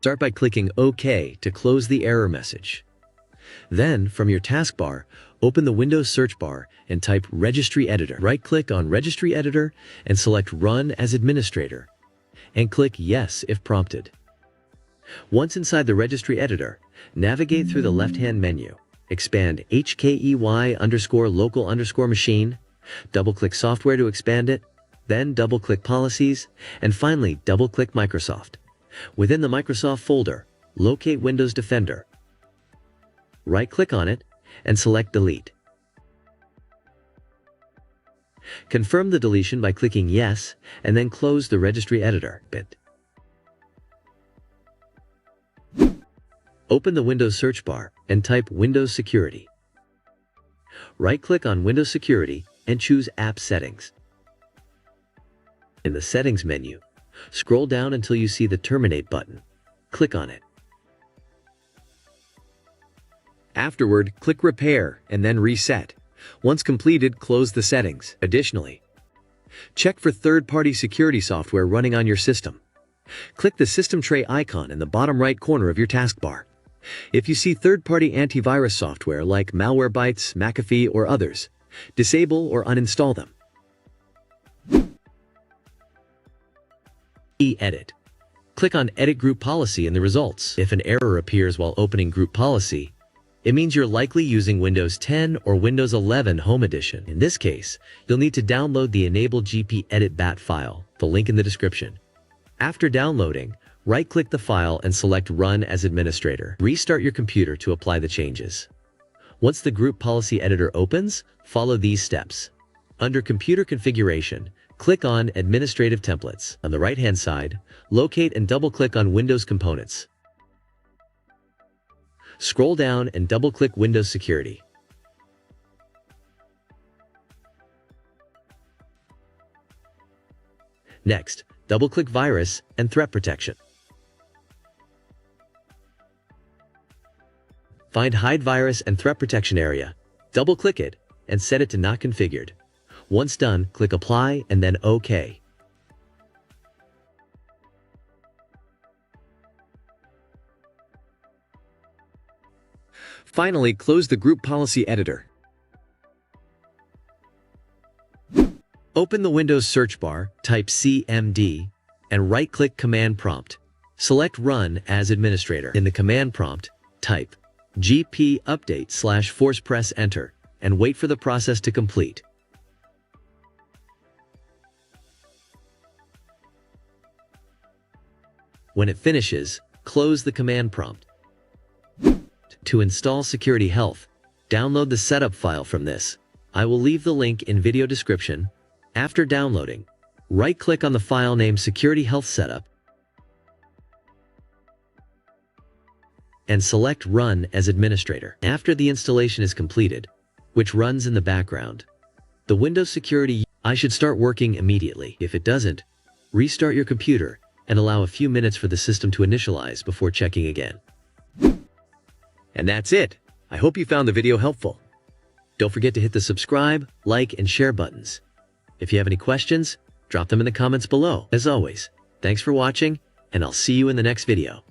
Start by clicking OK to close the error message. Then, from your taskbar, open the Windows search bar and type Registry Editor. Right-click on Registry Editor and select Run as Administrator, and click Yes if prompted. Once inside the Registry Editor, navigate through the left-hand menu, expand HKEY_local_machine, double-click Software to expand it, then double-click Policies, and finally double-click Microsoft. Within the Microsoft folder, locate Windows Defender. Right-click on it and select Delete. Confirm the deletion by clicking Yes and then close the Registry Editor. Open the Windows search bar and type Windows Security. Right-click on Windows Security and choose App Settings. In the Settings menu, scroll down until you see the Terminate button. Click on it. Afterward, click Repair and then Reset. Once completed, close the settings. Additionally, check for third-party security software running on your system. Click the System Tray icon in the bottom right corner of your taskbar. If you see third-party antivirus software like Malwarebytes, McAfee, or others, disable or uninstall them. Edit. Click on Edit Group Policy in the results. If an error appears while opening Group Policy, it means you're likely using Windows 10 or Windows 11 Home Edition. In this case, you'll need to download the Enable GP Edit BAT file, the link in the description. After downloading, right-click the file and select Run as Administrator. Restart your computer to apply the changes. Once the Group Policy Editor opens, follow these steps. Under Computer Configuration, click on Administrative Templates. On the right-hand side, locate and double-click on Windows Components. Scroll down and double-click Windows Security. Next, double-click Virus and Threat Protection. Find Hide Virus and Threat Protection area, double-click it, and set it to Not Configured. Once done, click Apply and then OK. Finally, close the Group Policy Editor. Open the Windows search bar, type CMD, and right-click Command Prompt. Select Run as Administrator. In the command prompt, type GP update / force Enter, and wait for the process to complete. When it finishes, close the command prompt. To install Security Health, download the setup file from this. I will leave the link in video description. After downloading, right-click on the file named Security Health Setup and select Run as Administrator. After the installation is completed, which runs in the background, the Windows Security should start working immediately. If it doesn't, restart your computer and allow a few minutes for the system to initialize before checking again. And that's it. I hope you found the video helpful. Don't forget to hit the subscribe, like, and share buttons. If you have any questions, drop them in the comments below. As always, thanks for watching, and I'll see you in the next video.